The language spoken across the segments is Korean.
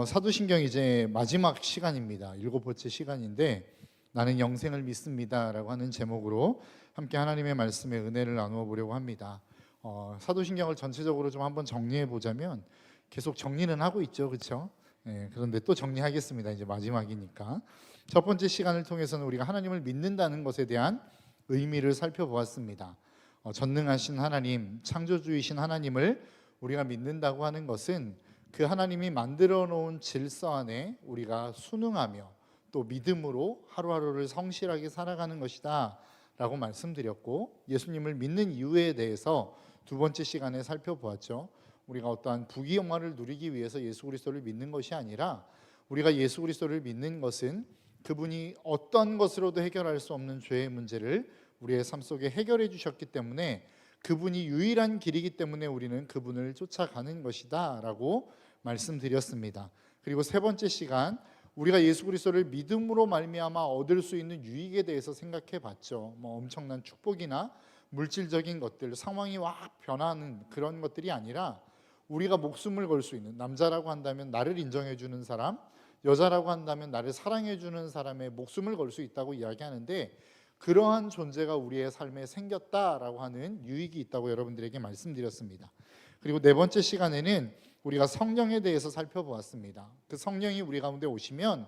사도신경 이제 마지막 시간입니다. 7번째 시간인데 나는 영생을 믿습니다라고 하는 제목으로 함께 하나님의 말씀에 은혜를 나누어 보려고 합니다. 사도신경을 전체적으로 좀 한번 정리해 보자면 계속 정리는 하고 있죠, 그렇죠? 그런데 또 정리하겠습니다. 이제 마지막이니까. 첫 번째 시간을 통해서는 우리가 하나님을 믿는다는 것에 대한 의미를 살펴보았습니다. 전능하신 하나님, 창조주이신 하나님을 우리가 믿는다고 하는 것은 그 하나님이 만들어 놓은 질서 안에 우리가 순응하며 또 믿음으로 하루하루를 성실하게 살아가는 것이다 라고 말씀드렸고, 예수님을 믿는 이유에 대해서 두 번째 시간에 살펴보았죠. 우리가 어떠한 부귀영화를 누리기 위해서 예수 그리스도를 믿는 것이 아니라 우리가 예수 그리스도를 믿는 것은 그분이 어떤 것으로도 해결할 수 없는 죄의 문제를 우리의 삶 속에 해결해 주셨기 때문에 그분이 유일한 길이기 때문에 우리는 그분을 쫓아가는 것이다 라고 말씀드렸습니다. 그리고 세 번째 시간, 우리가 예수 그리스도를 믿음으로 말미암아 얻을 수 있는 유익에 대해서 생각해 봤죠. 엄청난 축복이나 물질적인 것들, 상황이 확 변하는 그런 것들이 아니라 우리가 목숨을 걸 수 있는, 남자라고 한다면 나를 인정해 주는 사람, 여자라고 한다면 나를 사랑해 주는 사람의 목숨을 걸 수 있다고 이야기하는데, 그러한 존재가 우리의 삶에 생겼다라고 하는 유익이 있다고 여러분들에게 말씀드렸습니다. 그리고 네 번째 시간에는 우리가 성령에 대해서 살펴보았습니다. 그 성령이 우리 가운데 오시면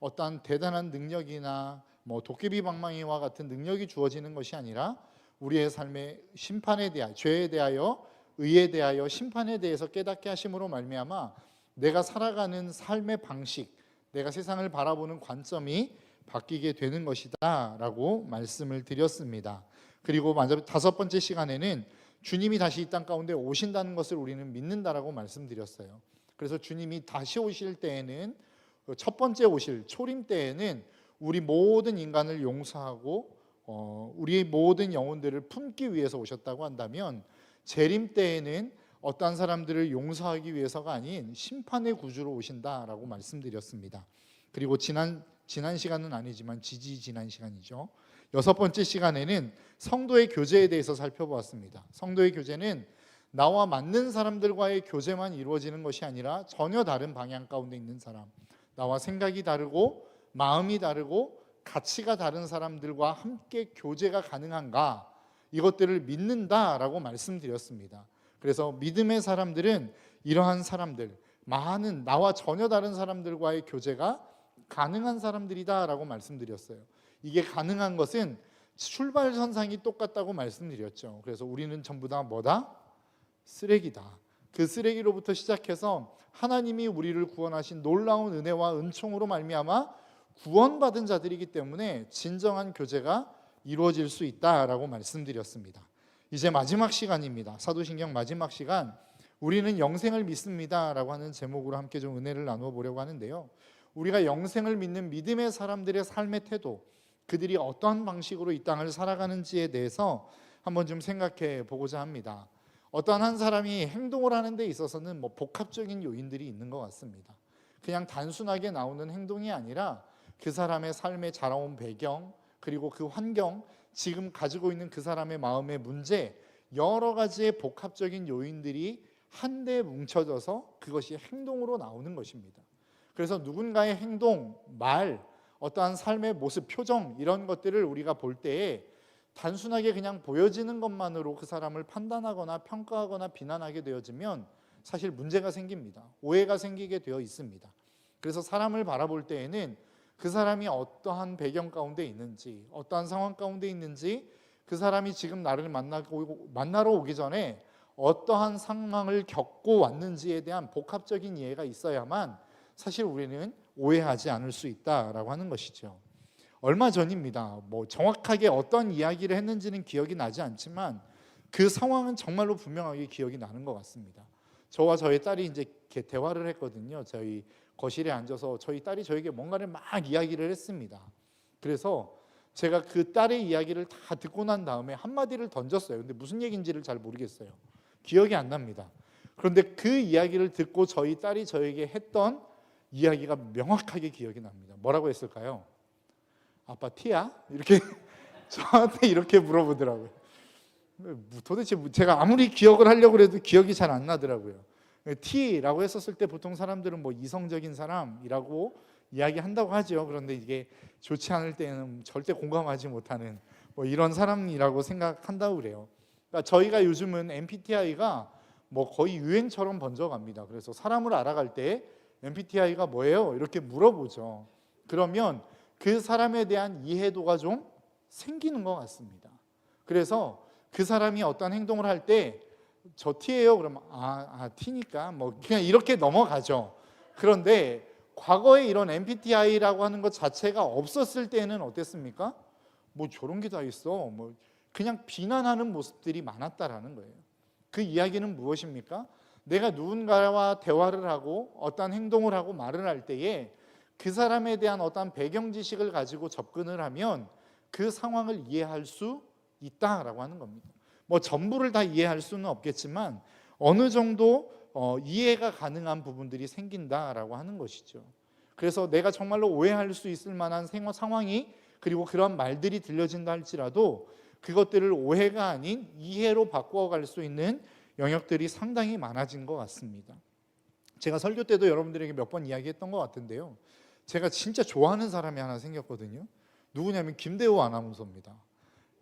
어떠한 대단한 능력이나 도깨비 방망이와 같은 능력이 주어지는 것이 아니라 우리의 삶의 심판에 대하여, 죄에 대하여, 의에 대하여, 심판에 대해서 깨닫게 하심으로 말미암아 내가 살아가는 삶의 방식, 내가 세상을 바라보는 관점이 바뀌게 되는 것이다 라고 말씀을 드렸습니다. 그리고 다섯 번째 시간에는 주님이 다시 이 땅 가운데 오신다는 것을 우리는 믿는다라고 말씀드렸어요. 그래서 주님이 다시 오실 때에는, 첫 번째 오실 초림 때에는 우리 모든 인간을 용서하고 우리의 모든 영혼들을 품기 위해서 오셨다고 한다면, 재림 때에는 어떠한 사람들을 용서하기 위해서가 아닌 심판의 구주로 오신다라고 말씀드렸습니다. 그리고 지난 시간은 아니지만 지난 시간이죠. 여섯 번째 시간에는 성도의 교제에 대해서 살펴보았습니다. 성도의 교제는 나와 맞는 사람들과의 교제만 이루어지는 것이 아니라 전혀 다른 방향 가운데 있는 사람, 나와 생각이 다르고 마음이 다르고 가치가 다른 사람들과 함께 교제가 가능한가, 이것들을 믿는다라고 말씀드렸습니다. 그래서 믿음의 사람들은 이러한 사람들, 많은 나와 전혀 다른 사람들과의 교제가 가능한 사람들이다라고 말씀드렸어요. 이게 가능한 것은 출발선상이 똑같다고 말씀드렸죠. 그래서 우리는 전부 다 뭐다? 쓰레기다. 그 쓰레기로부터 시작해서 하나님이 우리를 구원하신 놀라운 은혜와 은총으로 말미암아 구원받은 자들이기 때문에 진정한 교제가 이루어질 수 있다라고 말씀드렸습니다. 이제 마지막 시간입니다. 사도신경 마지막 시간, 우리는 영생을 믿습니다라고 하는 제목으로 함께 좀 은혜를 나누어 보려고 하는데요. 우리가 영생을 믿는 믿음의 사람들의 삶의 태도, 그들이 어떠한 방식으로 이 땅을 살아가는지에 대해서 한번 좀 생각해 보고자 합니다. 어떤 한 사람이 행동을 하는 데 있어서는 복합적인 요인들이 있는 것 같습니다. 그냥 단순하게 나오는 행동이 아니라 그 사람의 삶에 자라온 배경, 그리고 그 환경, 지금 가지고 있는 그 사람의 마음의 문제, 여러 가지의 복합적인 요인들이 한데 뭉쳐져서 그것이 행동으로 나오는 것입니다. 그래서 누군가의 행동, 말, 어떠한 삶의 모습, 표정, 이런 것들을 우리가 볼 때에 단순하게 그냥 보여지는 것만으로 그 사람을 판단하거나 평가하거나 비난하게 되어지면 사실 문제가 생깁니다. 오해가 생기게 되어 있습니다. 그래서 사람을 바라볼 때에는 그 사람이 어떠한 배경 가운데 있는지, 어떠한 상황 가운데 있는지, 그 사람이 지금 나를 만나러 오기 전에 어떠한 상황을 겪고 왔는지에 대한 복합적인 이해가 있어야만 사실 우리는 오해하지 않을 수 있다라고 하는 것이죠. 얼마 전입니다. 정확하게 어떤 이야기를 했는지는 기억이 나지 않지만 그 상황은 정말로 분명하게 기억이 나는 것 같습니다. 저와 저희 딸이 이제 대화를 했거든요. 저희 거실에 앉아서 저희 딸이 저에게 뭔가를 막 이야기를 했습니다. 그래서 제가 그 딸의 이야기를 다 듣고 난 다음에 한마디를 던졌어요. 근데 무슨 얘기인지를 잘 모르겠어요. 기억이 안 납니다. 그런데 그 이야기를 듣고 저희 딸이 저에게 했던 이야기가 명확하게 기억이 납니다. 뭐라고 했을까요? 아빠 티야? 이렇게 저한테 이렇게 물어보더라고요. 도대체 제가 아무리 기억을 하려고 해도 기억이 잘 안 나더라고요. T라고 했었을 때 보통 사람들은 뭐 이성적인 사람이라고 이야기한다고 하죠. 그런데 이게 좋지 않을 때는 절대 공감하지 못하는 뭐 이런 사람이라고 생각한다고 그래요. 그러니까 저희가 요즘은 MBTI가 뭐 거의 유행처럼 번져갑니다. 그래서 사람을 알아갈 때 MBTI가 뭐예요? 이렇게 물어보죠. 그러면 그 사람에 대한 이해도가 좀 생기는 것 같습니다. 그래서 그 사람이 어떤 행동을 할 때 저 T예요. 그러면 T니까 뭐 그냥 이렇게 넘어가죠. 그런데 과거에 이런 MBTI라고 하는 것 자체가 없었을 때는 어땠습니까? 뭐 저런 게 다 있어. 뭐 그냥 비난하는 모습들이 많았다라는 거예요. 그 이야기는 무엇입니까? 내가 누군가와 대화를 하고 어떤 행동을 하고 말을 할 때에 그 사람에 대한 어떤 배경 지식을 가지고 접근을 하면 그 상황을 이해할 수 있다라고 하는 겁니다. 뭐 전부를 다 이해할 수는 없겠지만 어느 정도 이해가 가능한 부분들이 생긴다라고 하는 것이죠. 그래서 내가 정말로 오해할 수 있을 만한 상황이 그리고 그런 말들이 들려진다 할지라도 그것들을 오해가 아닌 이해로 바꾸어갈 수 있는 영역들이 상당히 많아진 것 같습니다. 제가 설교 때도 여러분들에게 몇 번 이야기했던 것 같은데요, 제가 진짜 좋아하는 사람이 하나 생겼거든요. 누구냐면 김대호 아나운서입니다.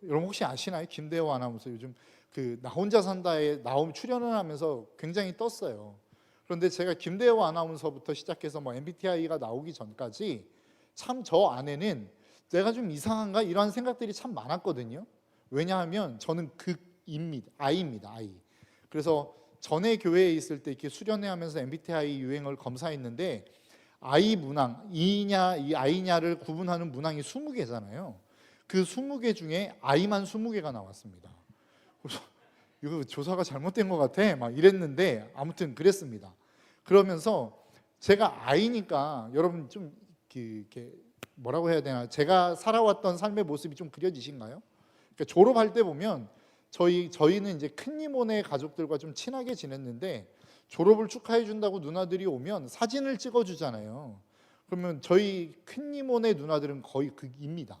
여러분 혹시 아시나요? 김대호 아나운서 요즘 그 나 혼자 산다에 출연을 하면서 굉장히 떴어요. 그런데 제가 김대호 아나운서부터 시작해서 뭐 MBTI가 나오기 전까지 참 저 안에는 내가 좀 이상한가 이런 생각들이 참 많았거든요. 왜냐하면 저는 극입니다. I입니다. I. 그래서 전에 교회에 있을 때 이렇게 수련회 하면서 MBTI 유행을 검사했는데 I 문항, E냐 이 I냐를 구분하는 문항이 20개잖아요. 그 20개 중에 I만 20개가 나왔습니다. 그래서 이거 조사가 잘못된 것 같아 막 이랬는데 아무튼 그랬습니다. 그러면서 제가 I니까 여러분 좀 이렇게 뭐라고 해야 되나, 제가 살아왔던 삶의 모습이 좀 그려지신가요? 그러니까 졸업할 때 보면 저희는 이제 큰이모네 가족들과 좀 친하게 지냈는데 졸업을 축하해 준다고 누나들이 오면 사진을 찍어 주잖아요. 그러면 저희 큰이모네 누나들은 거의 극입니다.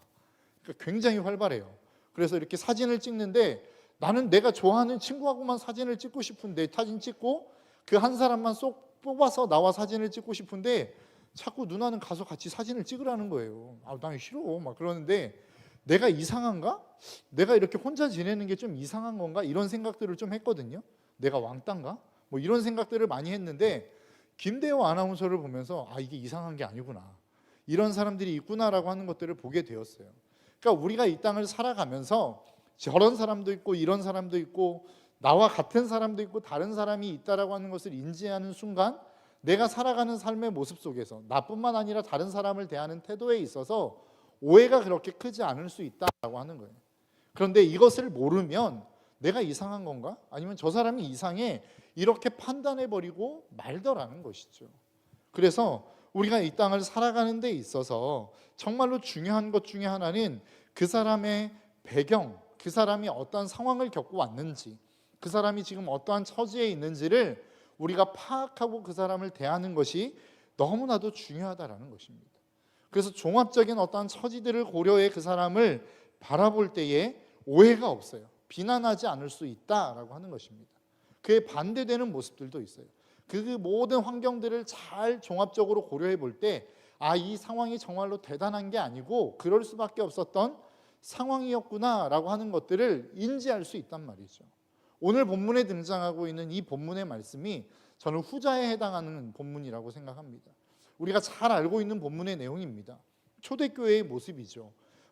그러니까 굉장히 활발해요. 그래서 이렇게 사진을 찍는데 나는 내가 좋아하는 친구하고만 사진을 찍고 싶은데 사진 찍고 그 한 사람만 쏙 뽑아서 나와 사진을 찍고 싶은데 자꾸 누나는 가서 같이 사진을 찍으라는 거예요. 난 싫어 막 그러는데 내가 이상한가? 내가 이렇게 혼자 지내는 게 좀 이상한 건가? 이런 생각들을 좀 했거든요. 내가 왕따인가? 뭐 이런 생각들을 많이 했는데 김대호 아나운서를 보면서 이게 이상한 게 아니구나, 이런 사람들이 있구나라고 하는 것들을 보게 되었어요. 그러니까 우리가 이 땅을 살아가면서 저런 사람도 있고 이런 사람도 있고 나와 같은 사람도 있고 다른 사람이 있다라고 하는 것을 인지하는 순간 내가 살아가는 삶의 모습 속에서 나뿐만 아니라 다른 사람을 대하는 태도에 있어서 오해가 그렇게 크지 않을 수 있다라고 하는 거예요. 그런데 이것을 모르면 내가 이상한 건가? 아니면 저 사람이 이상해, 이렇게 판단해버리고 말더라는 것이죠. 그래서 우리가 이 땅을 살아가는 데 있어서 정말로 중요한 것 중에 하나는 그 사람의 배경, 그 사람이 어떤 상황을 겪고 왔는지, 그 사람이 지금 어떠한 처지에 있는지를 우리가 파악하고 그 사람을 대하는 것이 너무나도 중요하다라는 것입니다. 그래서 종합적인 어떠한 처지들을 고려해 그 사람을 바라볼 때에 오해가 없어요. 비난하지 않을 수 있다라고 하는 것입니다. 그에 반대되는 모습들도 있어요. 그 모든 환경들을 잘 종합적으로 고려해 볼 때 이 상황이 정말로 대단한 게 아니고 그럴 수밖에 없었던 상황이었구나라고 하는 것들을 인지할 수 있단 말이죠. 오늘 본문에 등장하고 있는 이 본문의 말씀이 저는 후자에 해당하는 본문이라고 생각합니다. 우리가 잘 알고 있는 본문의 내용입니다. 초대교회의 모습이죠.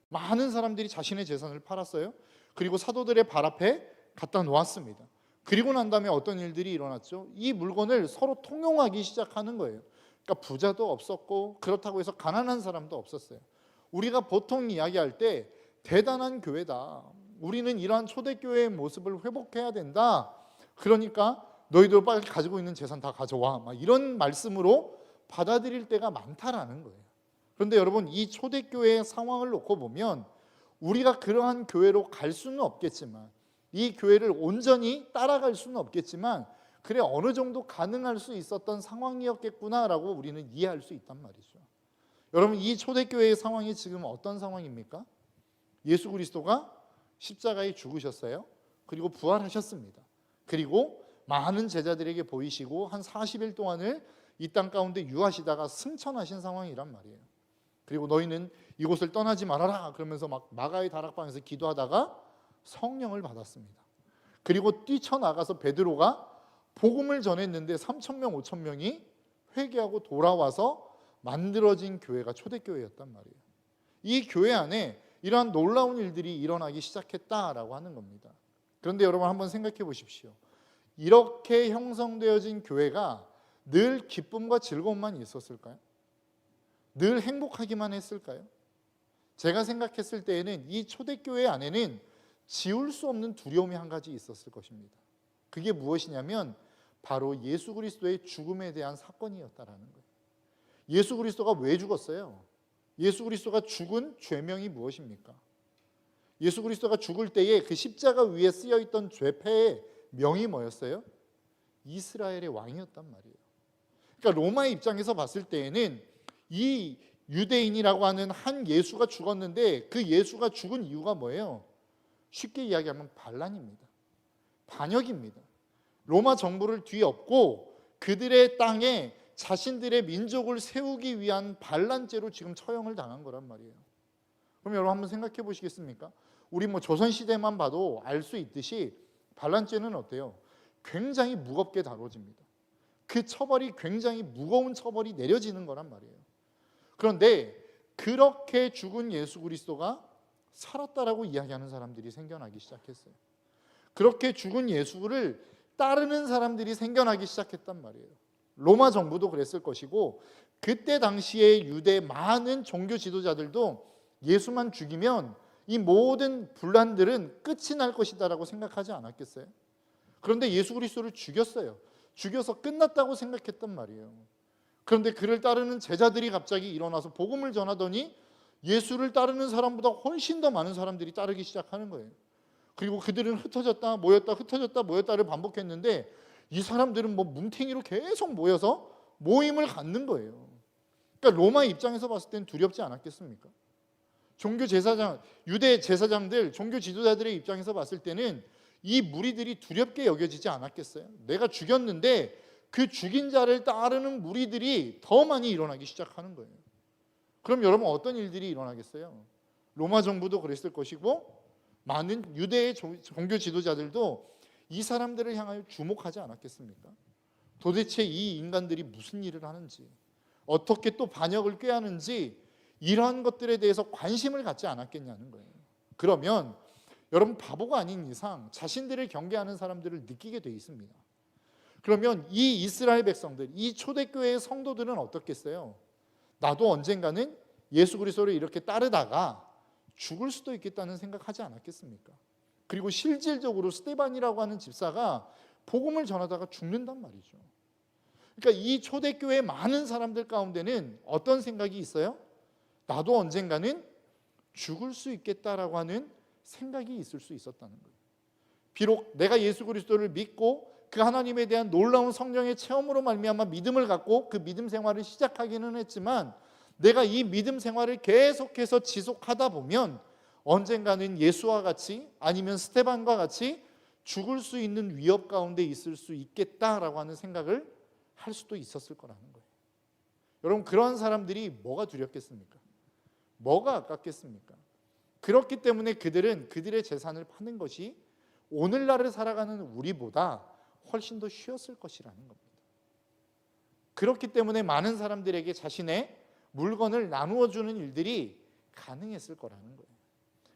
많은 사람들이 자신의 재산을 팔았어요. 그리고 사도들의 발 앞에 갖다 놓았습니다. 그리고 난 다음에 어떤 일들이 일어났죠? 이 물건을 서로 통용하기 시작하는 거예요. 그러니까 부자도 없었고 그렇다고 해서 가난한 사람도 없었어요. 우리가 보통 이야기할 때 대단한 교회다, 우리는 이러한 초대교회의 모습을 회복해야 된다, 그러니까 너희들 빨리 가지고 있는 재산 다 가져와, 막 이런 말씀으로 받아들일 때가 많다라는 거예요. 그런데 여러분, 이 초대교회의 상황을 놓고 보면 우리가 그러한 교회로 갈 수는 없겠지만, 이 교회를 온전히 따라갈 수는 없겠지만 그래 어느 정도 가능할 수 있었던 상황이었겠구나라고 우리는 이해할 수 있단 말이죠. 여러분, 이 초대교회의 상황이 지금 어떤 상황입니까? 예수 그리스도가 십자가에 죽으셨어요. 그리고 부활하셨습니다. 그리고 많은 제자들에게 보이시고 한 40일 동안을 이 땅 가운데 유하시다가 승천하신 상황이란 말이에요. 그리고 너희는 이곳을 떠나지 말아라 그러면서 막 마가의 다락방에서 기도하다가 성령을 받았습니다. 그리고 뛰쳐나가서 베드로가 복음을 전했는데 3,000명, 5,000명이 회개하고 돌아와서 만들어진 교회가 초대교회였단 말이에요. 이 교회 안에 이러한 놀라운 일들이 일어나기 시작했다라고 하는 겁니다. 그런데 여러분 한번 생각해 보십시오. 이렇게 형성되어진 교회가 늘 기쁨과 즐거움만 있었을까요? 늘 행복하기만 했을까요? 제가 생각했을 때에는 이 초대교회 안에는 지울 수 없는 두려움이 한 가지 있었을 것입니다. 그게 무엇이냐면 바로 예수 그리스도의 죽음에 대한 사건이었다라는 거예요. 예수 그리스도가 왜 죽었어요? 예수 그리스도가 죽은 죄명이 무엇입니까? 예수 그리스도가 죽을 때에 그 십자가 위에 쓰여있던 죄패의 명이 뭐였어요? 이스라엘의 왕이었단 말이에요. 그러니까 로마의 입장에서 봤을 때에는 이 유대인이라고 하는 한 예수가 죽었는데 그 예수가 죽은 이유가 뭐예요? 쉽게 이야기하면 반란입니다. 반역입니다. 로마 정부를 뒤엎고 그들의 땅에 자신들의 민족을 세우기 위한 반란죄로 지금 처형을 당한 거란 말이에요. 그럼 여러분 한번 생각해 보시겠습니까? 우리 조선시대만 봐도 알 수 있듯이 반란죄는 어때요? 굉장히 무겁게 다뤄집니다. 그 처벌이 굉장히 무거운 처벌이 내려지는 거란 말이에요. 그런데 그렇게 죽은 예수 그리스도가 살았다라고 이야기하는 사람들이 생겨나기 시작했어요. 그렇게 죽은 예수를 따르는 사람들이 생겨나기 시작했단 말이에요. 로마 정부도 그랬을 것이고 그때 당시에 유대 많은 종교 지도자들도 예수만 죽이면 이 모든 분란들은 끝이 날 것이다라고 생각하지 않았겠어요? 그런데 예수 그리스도를 죽였어요. 죽여서 끝났다고 생각했단 말이에요. 그런데 그를 따르는 제자들이 갑자기 일어나서 복음을 전하더니 예수를 따르는 사람보다 훨씬 더 많은 사람들이 따르기 시작하는 거예요. 그리고 그들은 흩어졌다 모였다 흩어졌다 모였다를 반복했는데 이 사람들은 뭉탱이로 계속 모여서 모임을 갖는 거예요. 그러니까 로마 입장에서 봤을 땐 두렵지 않았겠습니까? 종교 제사장, 유대 제사장들, 종교 지도자들의 입장에서 봤을 때는 이 무리들이 두렵게 여겨지지 않았겠어요? 내가 죽였는데 그 죽인 자를 따르는 무리들이 더 많이 일어나기 시작하는 거예요. 그럼 여러분 어떤 일들이 일어나겠어요? 로마 정부도 그랬을 것이고 많은 유대의 종교 지도자들도 이 사람들을 향하여 주목하지 않았겠습니까? 도대체 이 인간들이 무슨 일을 하는지, 어떻게 또 반역을 꾀하는지 이러한 것들에 대해서 관심을 갖지 않았겠냐는 거예요. 그러면 여러분 바보가 아닌 이상 자신들을 경계하는 사람들을 느끼게 돼 있습니다. 그러면 이 이스라엘 백성들, 이 초대교회의 성도들은 어떻겠어요? 나도 언젠가는 예수 그리스도를 이렇게 따르다가 죽을 수도 있겠다는 생각하지 않았겠습니까? 그리고 실질적으로 스데반이라고 하는 집사가 복음을 전하다가 죽는단 말이죠. 그러니까 이 초대교회 많은 사람들 가운데는 어떤 생각이 있어요? 나도 언젠가는 죽을 수 있겠다라고 하는 생각이 있을 수 있었다는 거예요. 비록 내가 예수 그리스도를 믿고 그 하나님에 대한 놀라운 성령의 체험으로 말미암아 믿음을 갖고 그 믿음 생활을 시작하기는 했지만 내가 이 믿음 생활을 계속해서 지속하다 보면 언젠가는 예수와 같이 아니면 스데반과 같이 죽을 수 있는 위협 가운데 있을 수 있겠다라고 하는 생각을 할 수도 있었을 거라는 거예요. 여러분 그러한 사람들이 뭐가 두렵겠습니까? 뭐가 아깝겠습니까? 그렇기 때문에 그들은 그들의 재산을 파는 것이 오늘날을 살아가는 우리보다 훨씬 더 쉬웠을 것이라는 겁니다. 그렇기 때문에 많은 사람들에게 자신의 물건을 나누어 주는 일들이 가능했을 거라는 거예요.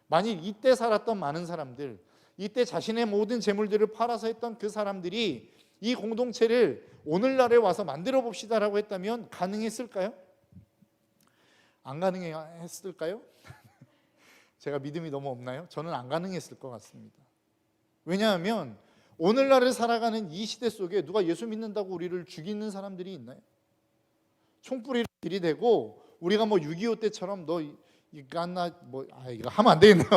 만일 이때 살았던 많은 사람들, 이때 자신의 모든 재물들을 팔아서 했던 그 사람들이 이 공동체를 오늘날에 와서 만들어 봅시다라고 했다면 가능했을까요? 안 가능했을까요? 제가 믿음이 너무 없나요? 저는 안 가능했을 것 같습니다. 왜냐하면 오늘날을 살아가는 이 시대 속에 누가 예수 믿는다고 우리를 죽이는 사람들이 있나요? 총뿌리를 들이대고 우리가 6.25 때처럼 너 이거 이거 하면 안 되겠네요.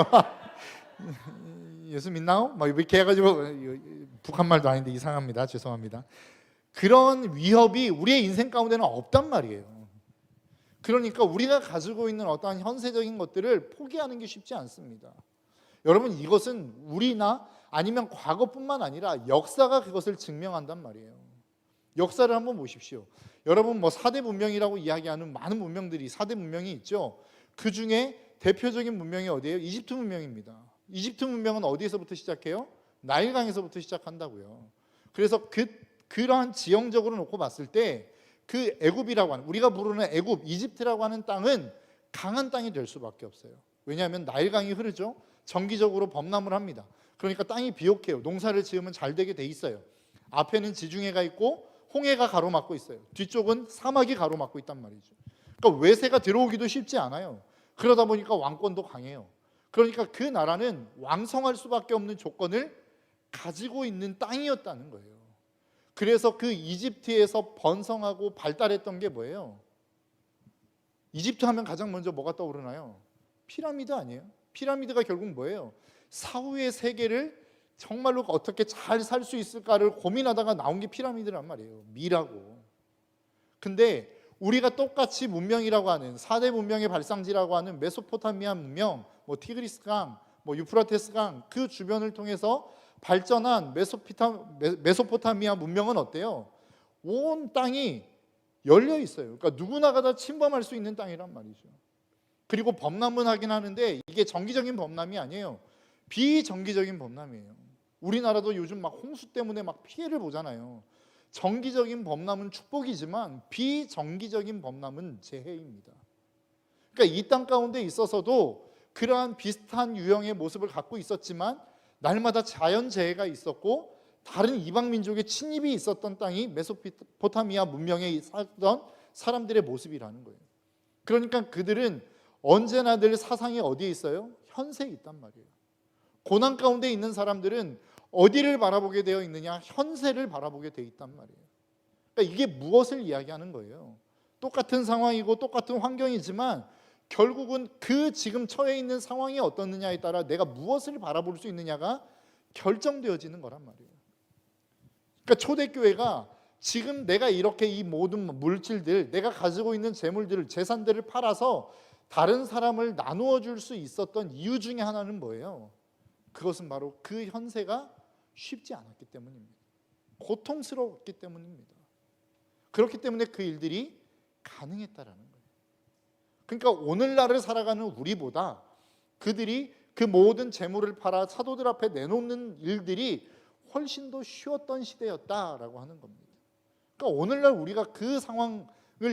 예수 믿나요? 막 이렇게 해가지고 북한 말도 아닌데 이상합니다. 죄송합니다. 그런 위협이 우리의 인생 가운데는 없단 말이에요. 그러니까 우리가 가지고 있는 어떠한 현세적인 것들을 포기하는 게 쉽지 않습니다. 여러분 이것은 우리나 아니면 과거뿐만 아니라 역사가 그것을 증명한단 말이에요. 역사를 한번 보십시오. 여러분 4대 문명이라고 이야기하는 많은 문명들이 4대 문명이 있죠. 그 중에 대표적인 문명이 어디예요? 이집트 문명입니다. 이집트 문명은 어디에서부터 시작해요? 나일강에서부터 시작한다고요. 그래서 그러한 지형적으로 놓고 봤을 때 그 애굽이라고 하는, 우리가 부르는 애굽, 이집트라고 하는 땅은 강한 땅이 될 수밖에 없어요. 왜냐하면 나일강이 흐르죠. 정기적으로 범람을 합니다. 그러니까 땅이 비옥해요. 농사를 지으면 잘 되게 돼 있어요. 앞에는 지중해가 있고 홍해가 가로막고 있어요. 뒤쪽은 사막이 가로막고 있단 말이죠. 그러니까 외세가 들어오기도 쉽지 않아요. 그러다 보니까 왕권도 강해요. 그러니까 그 나라는 왕성할 수밖에 없는 조건을 가지고 있는 땅이었다는 거예요. 그래서 그 이집트에서 번성하고 발달했던 게 뭐예요? 이집트 하면 가장 먼저 뭐가 떠오르나요? 피라미드 아니에요? 피라미드가 결국 뭐예요? 사후의 세계를 정말로 어떻게 잘 살 수 있을까를 고민하다가 나온 게 피라미드란 말이에요. 미라고. 근데 우리가 똑같이 문명이라고 하는 4대 문명의 발상지라고 하는 메소포타미아 문명, 티그리스강, 유프라테스강 그 주변을 통해서 발전한 메소포타미아 문명은 어때요? 온 땅이 열려 있어요. 그러니까 누구나가 다 침범할 수 있는 땅이란 말이죠. 그리고 범람은 하긴 하는데 이게 정기적인 범람이 아니에요. 비정기적인 범람이에요. 우리나라도 요즘 홍수 때문에 피해를 보잖아요. 정기적인 범람은 축복이지만 비정기적인 범람은 재해입니다. 그러니까 이 땅 가운데 있어서도 그러한 비슷한 유형의 모습을 갖고 있었지만 날마다 자연재해가 있었고 다른 이방 민족의 침입이 있었던 땅이 메소포타미아 문명에 살던 사람들의 모습이라는 거예요. 그러니까 그들은 언제나 늘 사상이 어디에 있어요? 현세에 있단 말이에요. 고난 가운데 있는 사람들은 어디를 바라보게 되어 있느냐? 현세를 바라보게 되어 있단 말이에요. 그러니까 이게 무엇을 이야기하는 거예요? 똑같은 상황이고 똑같은 환경이지만 결국은 그 지금 처해 있는 상황이 어떻느냐에 따라 내가 무엇을 바라볼 수 있느냐가 결정되어지는 거란 말이에요. 그러니까 초대교회가 지금 내가 이렇게 이 모든 물질들, 내가 가지고 있는 재물들을, 재산들을 팔아서 다른 사람을 나누어 줄 수 있었던 이유 중에 하나는 뭐예요? 그것은 바로 그 현세가 쉽지 않았기 때문입니다. 고통스러웠기 때문입니다. 그렇기 때문에 그 일들이 가능했다라는 거예요. 그러니까 오늘날을 살아가는 우리보다 그들이 그 모든 재물을 팔아 사도들 앞에 내놓는 일들이 훨씬 더 쉬웠던 시대였다라고 하는 겁니다. 그러니까 오늘날 우리가 그 상황을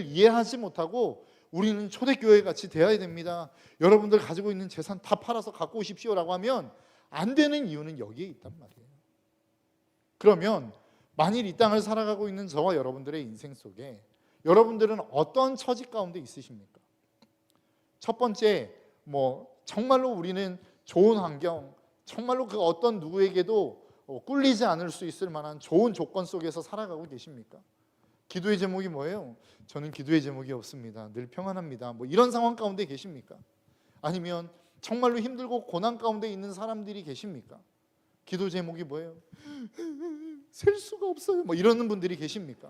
이해하지 못하고 우리는 초대교회 같이 되어야 됩니다. 여러분들 가지고 있는 재산 다 팔아서 갖고 오십시오라고 하면 안 되는 이유는 여기에 있단 말이에요. 그러면 만일 이 땅을 살아가고 있는 저와 여러분들의 인생 속에 여러분들은 어떤 처지 가운데 있으십니까? 첫 번째, 정말로 우리는 좋은 환경, 정말로 그 어떤 누구에게도 꿀리지 않을 수 있을 만한 좋은 조건 속에서 살아가고 계십니까? 기도의 제목이 뭐예요? 저는 기도의 제목이 없습니다. 늘 평안합니다. 이런 상황 가운데 계십니까? 아니면 정말로 힘들고 고난 가운데 있는 사람들이 계십니까? 기도 제목이 뭐예요? 셀 수가 없어요. 이러는 분들이 계십니까?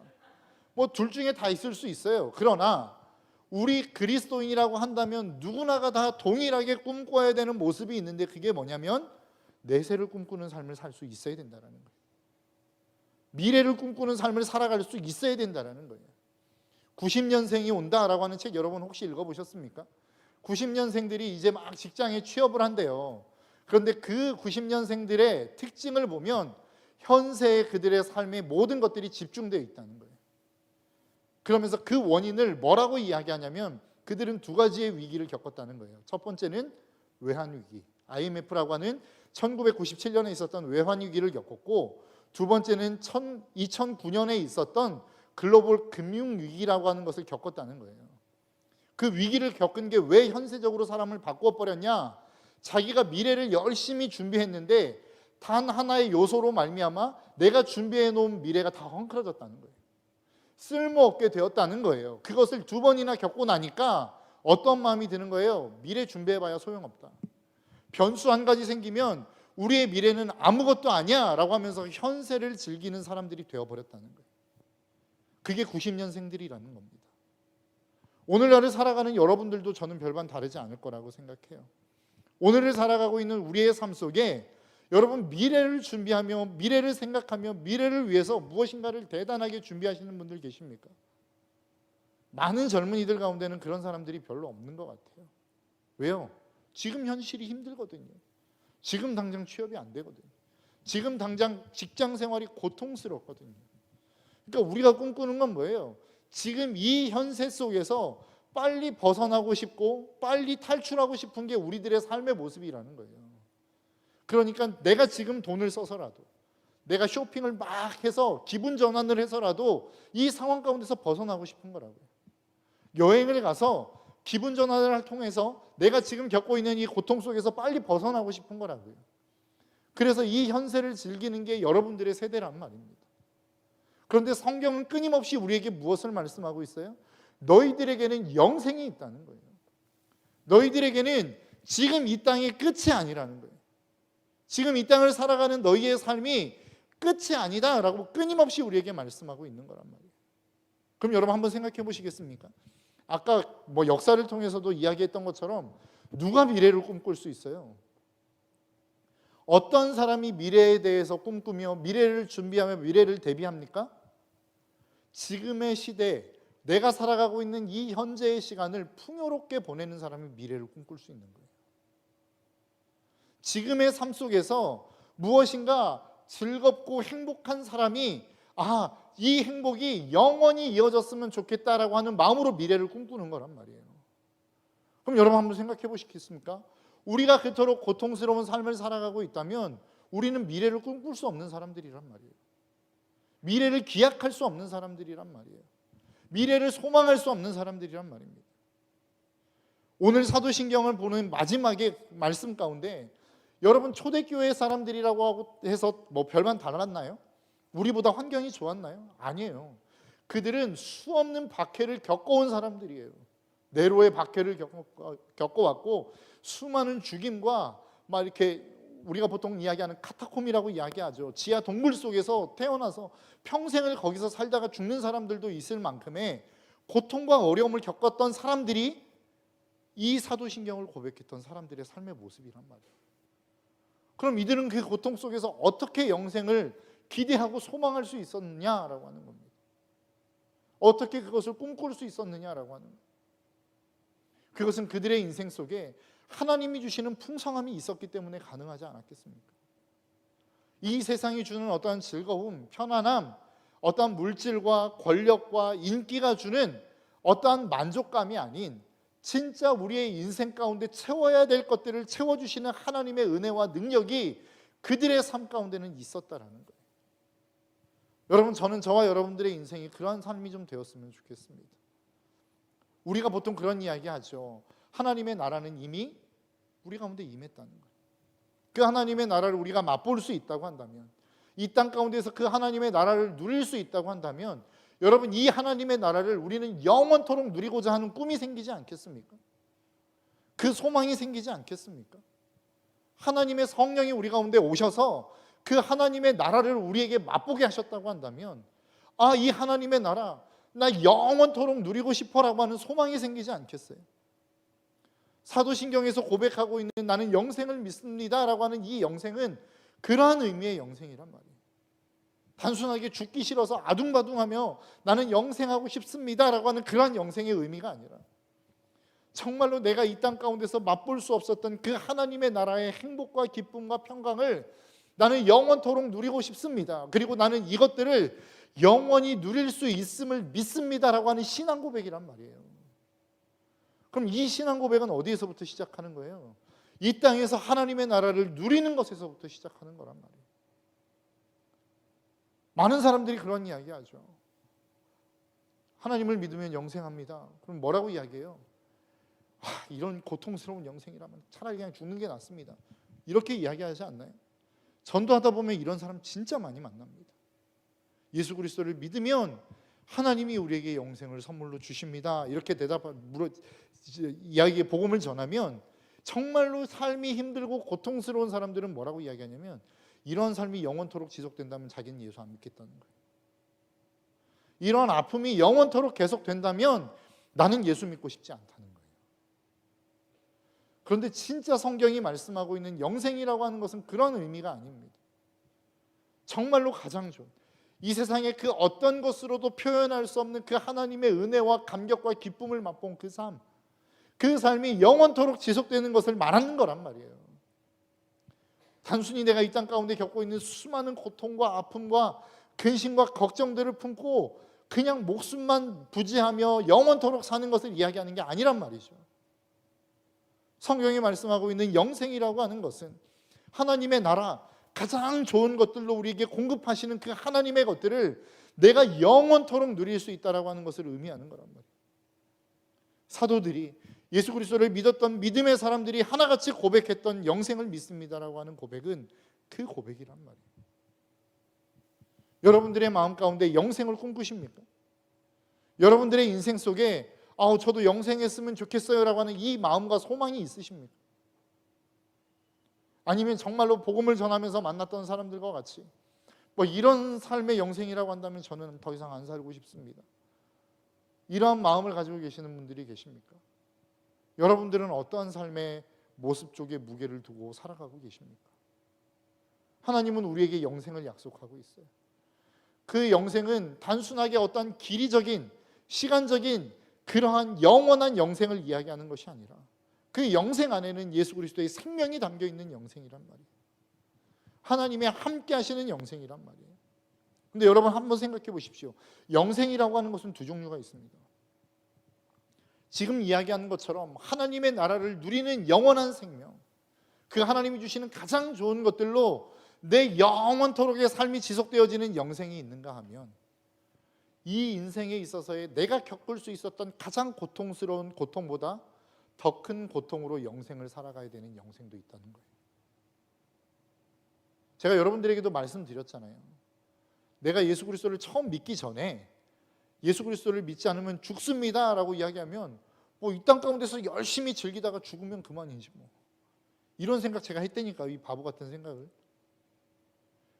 둘 중에 다 있을 수 있어요. 그러나 우리 그리스도인이라고 한다면 누구나가 다 동일하게 꿈꿔야 되는 모습이 있는데 그게 뭐냐면 내세를 꿈꾸는 삶을 살 수 있어야 된다는 거예요. 미래를 꿈꾸는 삶을 살아갈 수 있어야 된다는 거예요. 90년생이 온다라고 하는 책 여러분 혹시 읽어보셨습니까? 90년생들이 이제 막 직장에 취업을 한대요. 그런데 그 90년생들의 특징을 보면 현세의 그들의 삶의 모든 것들이 집중되어 있다는 거예요. 그러면서 그 원인을 뭐라고 이야기하냐면 그들은 두 가지의 위기를 겪었다는 거예요. 첫 번째는 외환위기, IMF라고 하는 1997년에 있었던 외환위기를 겪었고, 두 번째는 2009년에 있었던 글로벌 금융위기라고 하는 것을 겪었다는 거예요. 그 위기를 겪은 게 왜 현세적으로 사람을 바꿔버렸냐? 자기가 미래를 열심히 준비했는데 단 하나의 요소로 말미암아 내가 준비해 놓은 미래가 다 헝클어졌다는 거예요. 쓸모없게 되었다는 거예요. 그것을 두 번이나 겪고 나니까 어떤 마음이 드는 거예요? 미래 준비해봐야 소용없다. 변수 한 가지 생기면 우리의 미래는 아무것도 아니야 라고 하면서 현세를 즐기는 사람들이 되어버렸다는 거예요. 그게 90년생들이라는 겁니다. 오늘날을 살아가는 여러분들도 저는 별반 다르지 않을 거라고 생각해요. 오늘을 살아가고 있는 우리의 삶 속에 여러분 미래를 준비하며 미래를 생각하며 미래를 위해서 무엇인가를 대단하게 준비하시는 분들 계십니까? 많은 젊은이들 가운데는 그런 사람들이 별로 없는 것 같아요. 왜요? 지금 현실이 힘들거든요. 지금 당장 취업이 안 되거든요. 지금 당장 직장 생활이 고통스럽거든요. 그러니까 우리가 꿈꾸는 건 뭐예요? 지금 이 현세 속에서 빨리 벗어나고 싶고 빨리 탈출하고 싶은 게 우리들의 삶의 모습이라는 거예요. 그러니까 내가 지금 돈을 써서라도, 내가 쇼핑을 막 해서 기분 전환을 해서라도 이 상황 가운데서 벗어나고 싶은 거라고요. 여행을 가서 기분 전환을 통해서 내가 지금 겪고 있는 이 고통 속에서 빨리 벗어나고 싶은 거라고요. 그래서 이 현세를 즐기는 게 여러분들의 세대란 말입니다. 그런데 성경은 끊임없이 우리에게 무엇을 말씀하고 있어요? 너희들에게는 영생이 있다는 거예요. 너희들에게는 지금 이 땅이 끝이 아니라는 거예요. 지금 이 땅을 살아가는 너희의 삶이 끝이 아니다라고 끊임없이 우리에게 말씀하고 있는 거란 말이에요. 그럼 여러분 한번 생각해 보시겠습니까? 아까 역사를 통해서도 이야기했던 것처럼 누가 미래를 꿈꿀 수 있어요? 어떤 사람이 미래에 대해서 꿈꾸며 미래를 준비하며 미래를 대비합니까? 지금의 시대에 내가 살아가고 있는 이 현재의 시간을 풍요롭게 보내는 사람이 미래를 꿈꿀 수 있는 거예요. 지금의 삶 속에서 무엇인가 즐겁고 행복한 사람이 이 행복이 영원히 이어졌으면 좋겠다라고 하는 마음으로 미래를 꿈꾸는 거란 말이에요. 그럼 여러분 한번 생각해 보시겠습니까? 우리가 그토록 고통스러운 삶을 살아가고 있다면 우리는 미래를 꿈꿀 수 없는 사람들이란 말이에요. 미래를 기약할 수 없는 사람들이란 말이에요. 미래를 소망할 수 없는 사람들이란 말입니다. 오늘 사도신경을 보는 마지막의 말씀 가운데 여러분 초대교회 사람들이라고 해서 별반 달랐나요? 우리보다 환경이 좋았나요? 아니에요. 그들은 수없는 박해를 겪어온 사람들이에요. 네로의 박해를 겪어왔고 수많은 죽임과 이렇게 우리가 보통 이야기하는 카타콤이라고 이야기하죠. 지하 동굴 속에서 태어나서 평생을 거기서 살다가 죽는 사람들도 있을 만큼의 고통과 어려움을 겪었던 사람들이 이 사도신경을 고백했던 사람들의 삶의 모습이란 말이에요. 그럼 이들은 그 고통 속에서 어떻게 영생을 기대하고 소망할 수 있었느냐라고 하는 겁니다. 어떻게 그것을 꿈꿀 수 있었느냐라고 하는 겁니다. 그것은 그들의 인생 속에 하나님이 주시는 풍성함이 있었기 때문에 가능하지 않았겠습니까? 이 세상이 주는 어떠한 즐거움, 편안함, 어떠한 물질과 권력과 인기가 주는 어떠한 만족감이 아닌 진짜 우리의 인생 가운데 채워야 될 것들을 채워주시는 하나님의 은혜와 능력이 그들의 삶 가운데는 있었다라는 거예요. 여러분, 저는 저와 여러분들의 인생이 그러한 삶이 좀 되었으면 좋겠습니다. 우리가 보통 그런 이야기 하죠. 하나님의 나라는 이미 우리 가운데 임했다는 거예요. 그 하나님의 나라를 우리가 맛볼 수 있다고 한다면, 이 땅 가운데서 그 하나님의 나라를 누릴 수 있다고 한다면, 여러분, 이 하나님의 나라를 우리는 영원토록 누리고자 하는 꿈이 생기지 않겠습니까? 그 소망이 생기지 않겠습니까? 하나님의 성령이 우리 가운데 오셔서 그 하나님의 나라를 우리에게 맛보게 하셨다고 한다면, 이 하나님의 나라 나 영원토록 누리고 싶어라고 하는 소망이 생기지 않겠어요? 사도신경에서 고백하고 있는 나는 영생을 믿습니다라고 하는 이 영생은 그러한 의미의 영생이란 말이에요. 단순하게 죽기 싫어서 아둥바둥하며 나는 영생하고 싶습니다라고 하는 그러한 영생의 의미가 아니라 정말로 내가 이 땅 가운데서 맛볼 수 없었던 그 하나님의 나라의 행복과 기쁨과 평강을 나는 영원토록 누리고 싶습니다. 그리고 나는 이것들을 영원히 누릴 수 있음을 믿습니다라고 하는 신앙 고백이란 말이에요. 그럼 이 신앙 고백은 어디에서부터 시작하는 거예요? 이 땅에서 하나님의 나라를 누리는 것에서부터 시작하는 거란 말이에요. 많은 사람들이 그런 이야기 하죠. 하나님을 믿으면 영생합니다. 그럼 뭐라고 이야기해요? 이런 고통스러운 영생이라면 차라리 그냥 죽는 게 낫습니다. 이렇게 이야기하지 않나요? 전도하다 보면 이런 사람 진짜 많이 만납니다. 예수 그리스도를 믿으면 하나님이 우리에게 영생을 선물로 주십니다. 이렇게 이야기의 복음을 전하면 정말로 삶이 힘들고 고통스러운 사람들은 뭐라고 이야기하냐면 이런 삶이 영원토록 지속된다면 자기는 예수 안 믿겠다는 거예요. 이런 아픔이 영원토록 계속된다면 나는 예수 믿고 싶지 않다는 거예요. 그런데 진짜 성경이 말씀하고 있는 영생이라고 하는 것은 그런 의미가 아닙니다. 정말로 가장 좋은, 이 세상의 그 어떤 것으로도 표현할 수 없는 그 하나님의 은혜와 감격과 기쁨을 맛본 그 삶, 그 삶이 영원토록 지속되는 것을 말하는 거란 말이에요. 단순히 내가 이 땅 가운데 겪고 있는 수많은 고통과 아픔과 근심과 걱정들을 품고 그냥 목숨만 부지하며 영원토록 사는 것을 이야기하는 게 아니란 말이죠. 성경이 말씀하고 있는 영생이라고 하는 것은 하나님의 나라, 가장 좋은 것들로 우리에게 공급하시는 그 하나님의 것들을 내가 영원토록 누릴 수 있다라고 하는 것을 의미하는 거란 말이에요. 사도들이, 예수 그리스도를 믿었던 믿음의 사람들이 하나같이 고백했던 영생을 믿습니다라고 하는 고백은 그 고백이란 말이에요. 여러분들의 마음 가운데 영생을 꿈꾸십니까? 여러분들의 인생 속에 저도 영생했으면 좋겠어요라고 하는 이 마음과 소망이 있으십니까? 아니면 정말로 복음을 전하면서 만났던 사람들과 같이 이런 삶의 영생이라고 한다면 저는 더 이상 안 살고 싶습니다, 이러한 마음을 가지고 계시는 분들이 계십니까? 여러분들은 어떠한 삶의 모습 쪽에 무게를 두고 살아가고 계십니까? 하나님은 우리에게 영생을 약속하고 있어요. 그 영생은 단순하게 어떤 기리적인 시간적인 그러한 영원한 영생을 이야기하는 것이 아니라 그 영생 안에는 예수 그리스도의 생명이 담겨 있는 영생이란 말이에요. 하나님의 함께 하시는 영생이란 말이에요. 근데 여러분 한번 생각해 보십시오. 영생이라고 하는 것은 두 종류가 있습니다. 지금 이야기하는 것처럼 하나님의 나라를 누리는 영원한 생명, 그 하나님이 주시는 가장 좋은 것들로 내 영원토록의 삶이 지속되어지는 영생이 있는가 하면, 이 인생에 있어서의 내가 겪을 수 있었던 가장 고통스러운 고통보다 더 큰 고통으로 영생을 살아가야 되는 영생도 있다는 거예요. 제가 여러분들에게도 말씀드렸잖아요. 내가 예수 그리스도를 처음 믿기 전에 예수 그리스도를 믿지 않으면 죽습니다 라고 이야기하면 이 땅 가운데서 열심히 즐기다가 죽으면 그만이지 이런 생각 제가 했다니까, 이 바보 같은 생각을.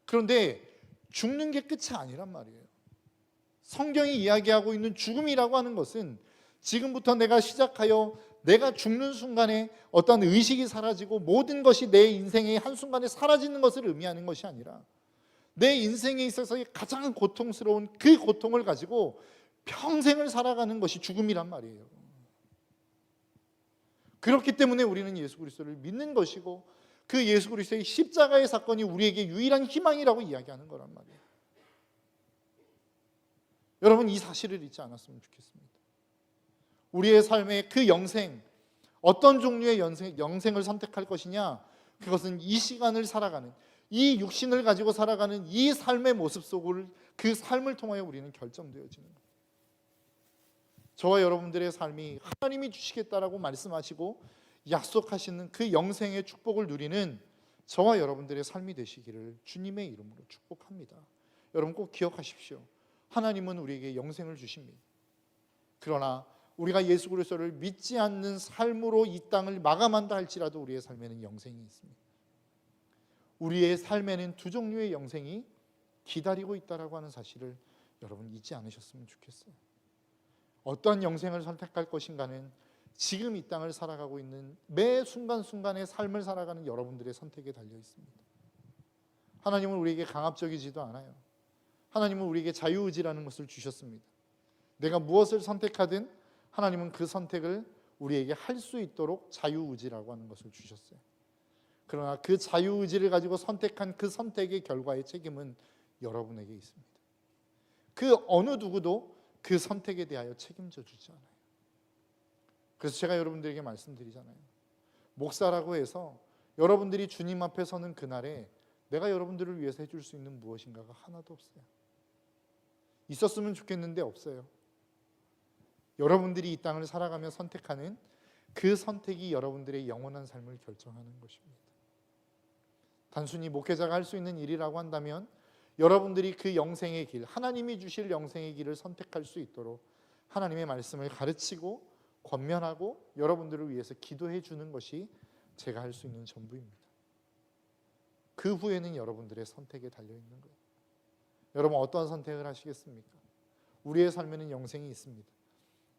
그런데 죽는 게 끝이 아니란 말이에요. 성경이 이야기하고 있는 죽음이라고 하는 것은 지금부터 내가 시작하여 내가 죽는 순간에 어떤 의식이 사라지고 모든 것이 내 인생의 한순간에 사라지는 것을 의미하는 것이 아니라 내 인생에 있어서의 가장 고통스러운 그 고통을 가지고 평생을 살아가는 것이 죽음이란 말이에요. 그렇기 때문에 우리는 예수 그리스도를 믿는 것이고 그 예수 그리스도의 십자가의 사건이 우리에게 유일한 희망이라고 이야기하는 거란 말이에요. 여러분, 이 사실을 잊지 않았으면 좋겠습니다. 우리의 삶의 그 영생, 어떤 종류의 영생을 선택할 것이냐, 그것은 이 시간을 살아가는, 이 육신을 가지고 살아가는 이 삶의 모습 속을, 그 삶을 통하여 우리는 결정되어지는 거예요. 저와 여러분들의 삶이 하나님이 주시겠다라고 말씀하시고 약속하시는 그 영생의 축복을 누리는 저와 여러분들의 삶이 되시기를 주님의 이름으로 축복합니다. 여러분 꼭 기억하십시오. 하나님은 우리에게 영생을 주십니다. 그러나 우리가 예수 그리스도를 믿지 않는 삶으로 이 땅을 마감한다 할지라도 우리의 삶에는 영생이 있습니다. 우리의 삶에는 두 종류의 영생이 기다리고 있다라고 하는 사실을 여러분 잊지 않으셨으면 좋겠어요. 어떠한 영생을 선택할 것인가는 지금 이 땅을 살아가고 있는 매 순간순간의 삶을 살아가는 여러분들의 선택에 달려 있습니다. 하나님은 우리에게 강압적이지도 않아요. 하나님은 우리에게 자유의지라는 것을 주셨습니다. 내가 무엇을 선택하든 하나님은 그 선택을 우리에게 할 수 있도록 자유의지라고 하는 것을 주셨어요. 그러나 그 자유의지를 가지고 선택한 그 선택의 결과의 책임은 여러분에게 있습니다. 그 어느 누구도 그 선택에 대하여 책임져 주지 않아요. 그래서 제가 여러분들에게 말씀드리잖아요. 목사라고 해서 여러분들이 주님 앞에 서는 그날에 내가 여러분들을 위해서 해줄 수 있는 무엇인가가 하나도 없어요. 있었으면 좋겠는데 없어요. 여러분들이 이 땅을 살아가며 선택하는 그 선택이 여러분들의 영원한 삶을 결정하는 것입니다. 단순히 목회자가 할 수 있는 일이라고 한다면 여러분들이 그 영생의 길, 하나님이 주실 영생의 길을 선택할 수 있도록 하나님의 말씀을 가르치고 권면하고 여러분들을 위해서 기도해 주는 것이 제가 할 수 있는 전부입니다. 그 후에는 여러분들의 선택에 달려있는 거예요. 여러분 어떤 선택을 하시겠습니까? 우리의 삶에는 영생이 있습니다.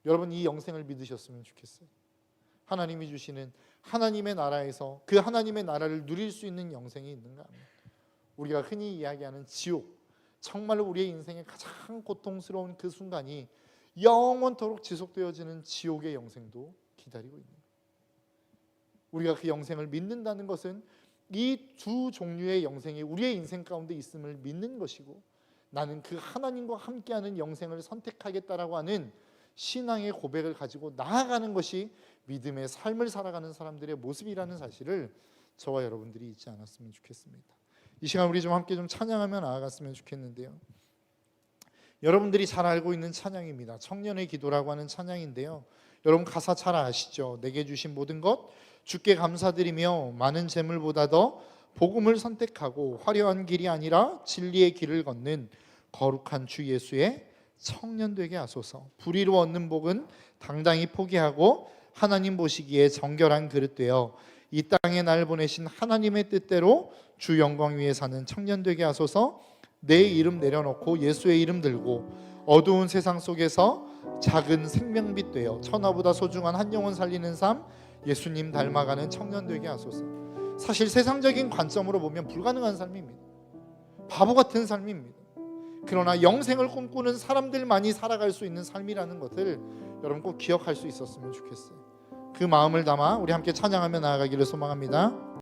여러분 이 영생을 믿으셨으면 좋겠어요. 하나님이 주시는 하나님의 나라에서 그 하나님의 나라를 누릴 수 있는 영생이 있는가 하면 우리가 흔히 이야기하는 지옥, 정말로 우리의 인생의 가장 고통스러운 그 순간이 영원토록 지속되어지는 지옥의 영생도 기다리고 있는 거예요. 우리가 그 영생을 믿는다는 것은 이 두 종류의 영생이 우리의 인생 가운데 있음을 믿는 것이고, 나는 그 하나님과 함께하는 영생을 선택하겠다라고 하는 신앙의 고백을 가지고 나아가는 것이 믿음의 삶을 살아가는 사람들의 모습이라는 사실을 저와 여러분들이 잊지 않았으면 좋겠습니다. 이 시간 우리 좀 함께 좀 찬양하며 나아갔으면 좋겠는데요. 여러분들이 잘 알고 있는 찬양입니다. 청년의 기도라고 하는 찬양인데요. 여러분 가사 잘 아시죠? 내게 주신 모든 것 주께 감사드리며 많은 재물보다 더 복음을 선택하고 화려한 길이 아니라 진리의 길을 걷는 거룩한 주 예수의 청년 되게 하소서. 불의로 얻는 복은 당당히 포기하고 하나님 보시기에 정결한 그릇 되어 이 땅에 날 보내신 하나님의 뜻대로 주 영광 위에 사는 청년 되게 하소서. 내 이름 내려놓고 예수의 이름 들고 어두운 세상 속에서 작은 생명빛 되어 천하보다 소중한 한 영혼 살리는 삶 예수님 닮아가는 청년 되게 하소서. 사실 세상적인 관점으로 보면 불가능한 삶입니다. 바보 같은 삶입니다. 그러나 영생을 꿈꾸는 사람들만이 살아갈 수 있는 삶이라는 것을 여러분 꼭 기억할 수 있었으면 좋겠어요. 그 마음을 담아 우리 함께 찬양하며 나아가기를 소망합니다.